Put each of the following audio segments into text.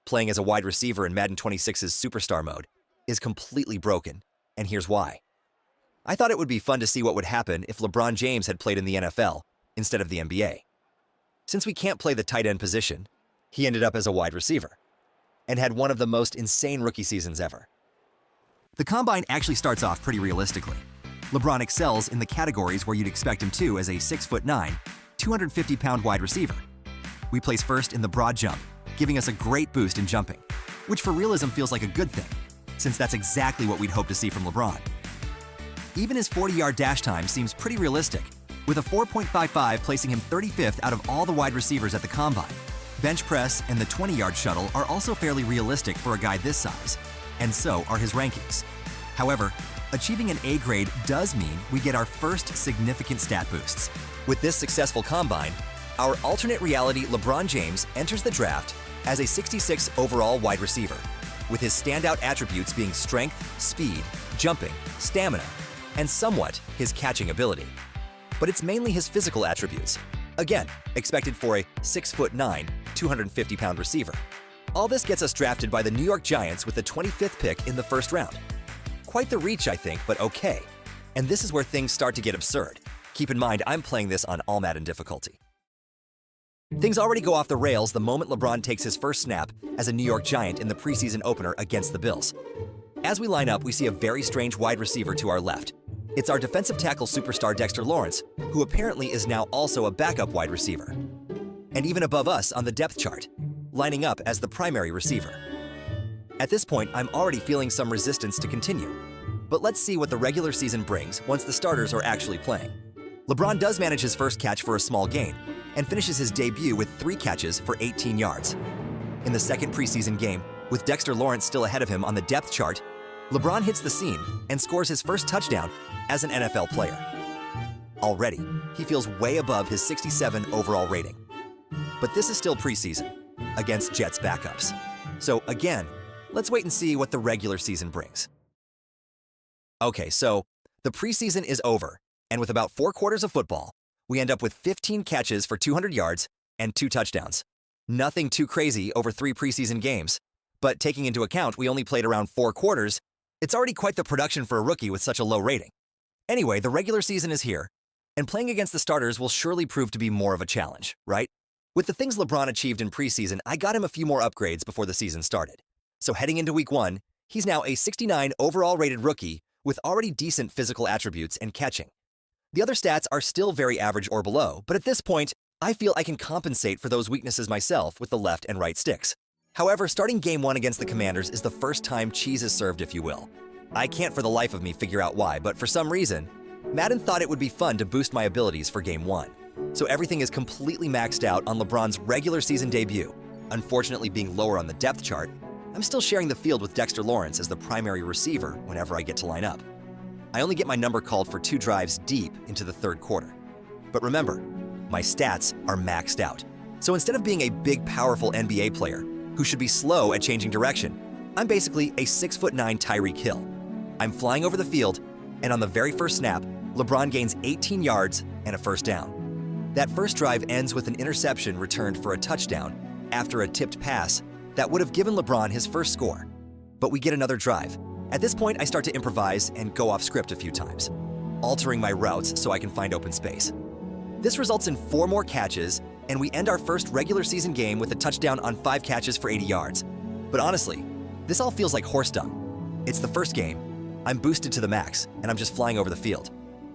playing as a wide receiver in Madden 26's Superstar mode, is completely broken, and here's why. I thought it would be fun to see what would happen if LeBron James had played in the NFL instead of the NBA. Since we can't play the tight end position, he ended up as a wide receiver and had one of the most insane rookie seasons ever. The Combine actually starts off pretty realistically. LeBron excels in the categories where you'd expect him to as a 6'9", 250-pound wide receiver. We place first in the broad jump, giving us a great boost in jumping, which for realism feels like a good thing, since that's exactly what we'd hope to see from LeBron. Even his 40-yard dash time seems pretty realistic, with a 4.55 placing him 35th out of all the wide receivers at the Combine. Bench press and the 20-yard shuttle are also fairly realistic for a guy this size, and so are his rankings. However, achieving an A grade does mean we get our first significant stat boosts. With this successful Combine, our alternate reality LeBron James enters the draft as a 66 overall wide receiver, with his standout attributes being strength, speed, jumping, stamina, and somewhat his catching ability. But it's mainly his physical attributes, again, expected for a 6'9", 250-pound receiver. All this gets us drafted by the New York Giants with the 25th pick in the first round. Quite the reach, I think, but okay. And this is where things start to get absurd. Keep in mind, I'm playing this on all Madden difficulty. Things already go off the rails the moment LeBron takes his first snap as a New York Giant in the preseason opener against the Bills. As we line up, we see a very strange wide receiver to our left. It's our defensive tackle superstar Dexter Lawrence, who apparently is now also a backup wide receiver. And even above us on the depth chart, lining up as the primary receiver. At this point, I'm already feeling some resistance to continue. But let's see what the regular season brings once the starters are actually playing. LeBron does manage his first catch for a small gain, and finishes his debut with 3 catches for 18 yards. In the second preseason game, with Dexter Lawrence still ahead of him on the depth chart, LeBron hits the scene and scores his first touchdown as an NFL player. Already, he feels way above his 67 overall rating. But this is still preseason, against Jets backups. So again, let's wait and see what the regular season brings. Okay, so the preseason is over, and with about 4 quarters of football, we end up with 15 catches for 200 yards and 2 touchdowns. Nothing too crazy over 3 preseason games, but taking into account we only played around 4 quarters, it's already quite the production for a rookie with such a low rating. Anyway, the regular season is here, and playing against the starters will surely prove to be more of a challenge, right? With the things LeBron achieved in preseason, I got him a few more upgrades before the season started. So heading into week 1, he's now a 69 overall rated rookie with already decent physical attributes and catching. The other stats are still very average or below, but at this point, I feel I can compensate for those weaknesses myself with the left and right sticks. However, starting game 1 against the Commanders is the first time cheese is served, if you will. I can't for the life of me figure out why, but for some reason, Madden thought it would be fun to boost my abilities for game 1. So everything is completely maxed out on LeBron's regular season debut. Unfortunately, being lower on the depth chart, I'm still sharing the field with Dexter Lawrence as the primary receiver whenever I get to line up. I only get my number called for 2 drives deep into the 3rd quarter. But remember, my stats are maxed out. So instead of being a big, powerful NBA player who should be slow at changing direction, I'm basically a 6'9" Tyreek Hill. I'm flying over the field, and on the very first snap, LeBron gains 18 yards and a first down. That first drive ends with an interception returned for a touchdown after a tipped pass that would have given LeBron his first score. But we get another drive. At this point, I start to improvise and go off script a few times, altering my routes so I can find open space. This results in 4 more catches, and we end our first regular season game with a touchdown on 5 catches for 80 yards. But honestly, this all feels like horse dung. It's the first game, I'm boosted to the max, and I'm just flying over the field.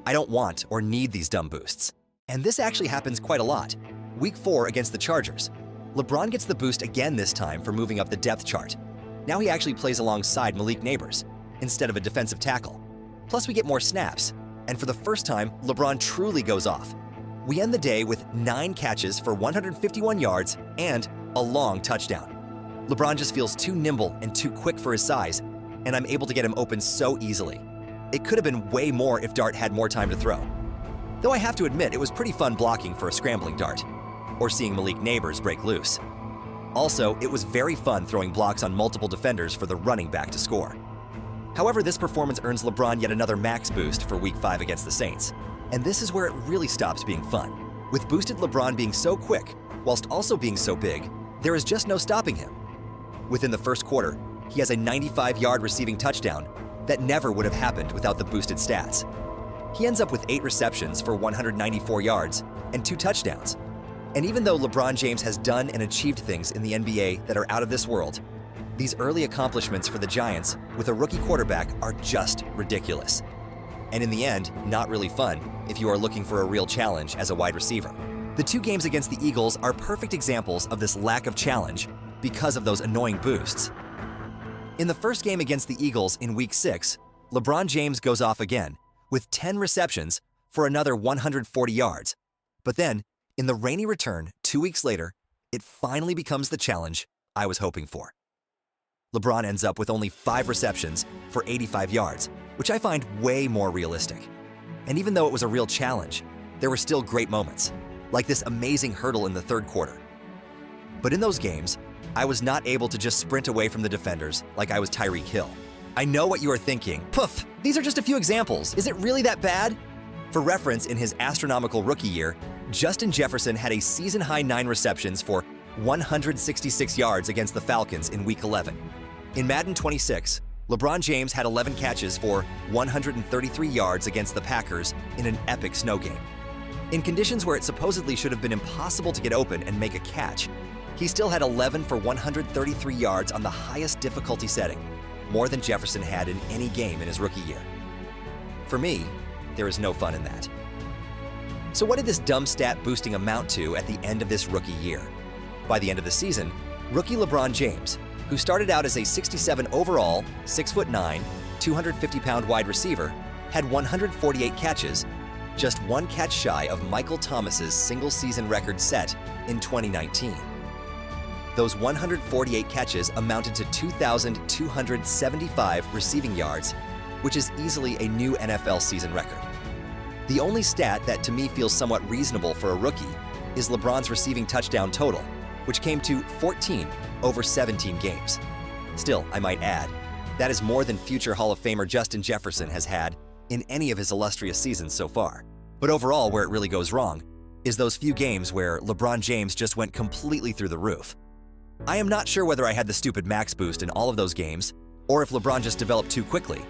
I don't want or need these dumb boosts. And this actually happens quite a lot. Week 4 against the Chargers, LeBron gets the boost again this time for moving up the depth chart. Now he actually plays alongside Malik Neighbors instead of a defensive tackle. Plus we get more snaps, and for the first time, LeBron truly goes off. We end the day with 9 catches for 151 yards and a long touchdown. LeBron just feels too nimble and too quick for his size, and I'm able to get him open so easily. It could have been way more if Dart had more time to throw. Though I have to admit, it was pretty fun blocking for a scrambling Dart, or seeing Malik Neighbors break loose. Also, it was very fun throwing blocks on multiple defenders for the running back to score. However, this performance earns LeBron yet another max boost for Week 5 against the Saints. And this is where it really stops being fun. With boosted LeBron being so quick, whilst also being so big, there is just no stopping him. Within the first quarter, he has a 95-yard receiving touchdown that never would have happened without the boosted stats. He ends up with 8 receptions for 194 yards and 2 touchdowns. And even though LeBron James has done and achieved things in the NBA that are out of this world, these early accomplishments for the Giants with a rookie quarterback are just ridiculous. And in the end, not really fun if you are looking for a real challenge as a wide receiver. The 2 games against the Eagles are perfect examples of this lack of challenge because of those annoying boosts. In the first game against the Eagles in Week 6, LeBron James goes off again with 10 receptions for another 140 yards. But then, in the rainy return 2 weeks later, it finally becomes the challenge I was hoping for. LeBron ends up with only 5 receptions for 85 yards, which I find way more realistic. And even though it was a real challenge, there were still great moments, like this amazing hurdle in the third quarter. But in those games, I was not able to just sprint away from the defenders like I was Tyreek Hill. I know what you are thinking. Poof, these are just a few examples. Is it really that bad? For reference, in his astronomical rookie year, Justin Jefferson had a season-high 9 receptions for 166 yards against the Falcons in Week 11. In Madden 26, LeBron James had 11 catches for 133 yards against the Packers in an epic snow game. In conditions where it supposedly should have been impossible to get open and make a catch, he still had 11 for 133 yards on the highest difficulty setting, more than Jefferson had in any game in his rookie year. For me, there is no fun in that. So what did this dumb stat boosting amount to at the end of this rookie year? By the end of the season, rookie LeBron James, who started out as a 67 overall, 6'9", 250-pound wide receiver, had 148 catches, just 1 catch shy of Michael Thomas's single-season record set in 2019. Those 148 catches amounted to 2,275 receiving yards, which is easily a new NFL season record. The only stat that to me feels somewhat reasonable for a rookie is LeBron's receiving touchdown total, which came to 14 over 17 games. Still, I might add, that is more than future Hall of Famer Justin Jefferson has had in any of his illustrious seasons so far. But overall, where it really goes wrong is those few games where LeBron James just went completely through the roof. I am not sure whether I had the stupid max boost in all of those games, or if LeBron just developed too quickly,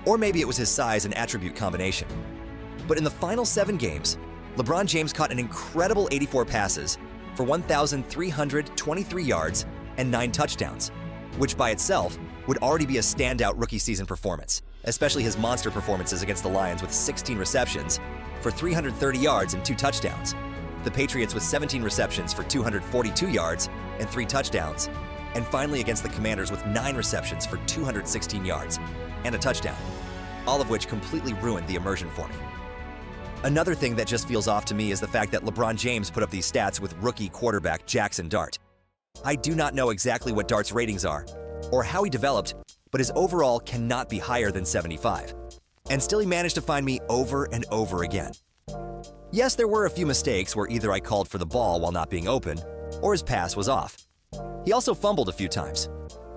or maybe it was his size and attribute combination. But in the final 7 games, LeBron James caught an incredible 84 passes for 1,323 yards and 9 touchdowns, which by itself would already be a standout rookie season performance, especially his monster performances against the Lions with 16 receptions for 330 yards and 2 touchdowns, the Patriots with 17 receptions for 242 yards and 3 touchdowns, and finally against the Commanders with 9 receptions for 216 yards and a touchdown, all of which completely ruined the immersion for me. Another thing that just feels off to me is the fact that LeBron James put up these stats with rookie quarterback Jackson Dart. I do not know exactly what Dart's ratings are, or how he developed, but his overall cannot be higher than 75. And still he managed to find me over and over again. Yes, there were a few mistakes where either I called for the ball while not being open, or his pass was off. He also fumbled a few times.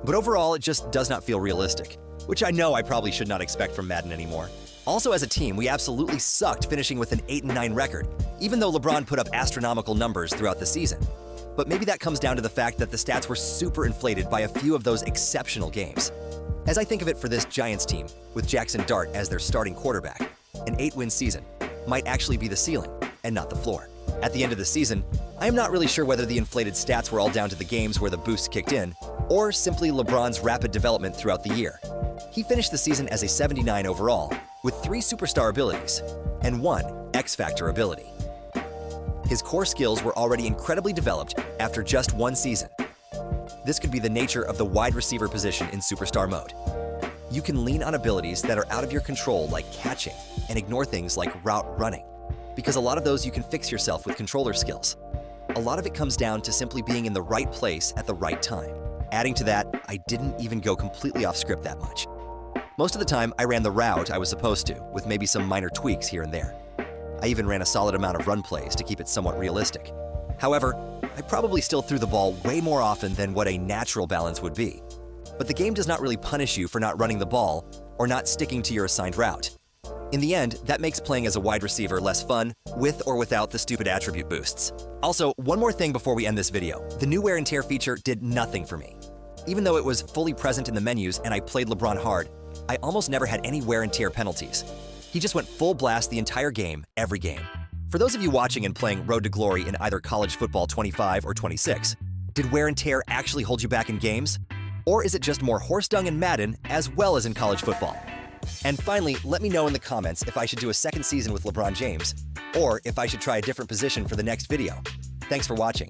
But overall, it just does not feel realistic, which I know I probably should not expect from Madden anymore. Also, as a team, we absolutely sucked, finishing with an 8-9 record, even though LeBron put up astronomical numbers throughout the season. But maybe that comes down to the fact that the stats were super inflated by a few of those exceptional games. As I think of it for this Giants team, with Jackson Dart as their starting quarterback, an 8-win season might actually be the ceiling and not the floor. At the end of the season, I am not really sure whether the inflated stats were all down to the games where the boost kicked in, or simply LeBron's rapid development throughout the year. He finished the season as a 79 overall, with 3 superstar abilities and 1 X-Factor ability. His core skills were already incredibly developed after just 1 season. This could be the nature of the wide receiver position in superstar mode. You can lean on abilities that are out of your control, like catching, and ignore things like route running, because a lot of those you can fix yourself with controller skills. A lot of it comes down to simply being in the right place at the right time. Adding to that, I didn't even go completely off script that much. Most of the time, I ran the route I was supposed to, with maybe some minor tweaks here and there. I even ran a solid amount of run plays to keep it somewhat realistic. However, I probably still threw the ball way more often than what a natural balance would be. But the game does not really punish you for not running the ball or not sticking to your assigned route. In the end, that makes playing as a wide receiver less fun, with or without the stupid attribute boosts. Also, one more thing before we end this video. The new wear and tear feature did nothing for me. Even though it was fully present in the menus and I played LeBron hard, I almost never had any wear and tear penalties. He just went full blast the entire game, every game. For those of you watching and playing Road to Glory in either College Football 25 or 26, did wear and tear actually hold you back in games? Or is it just more horse dung in Madden as well as in college football? And finally, let me know in the comments if I should do a second season with LeBron James, or if I should try a different position for the next video. Thanks for watching.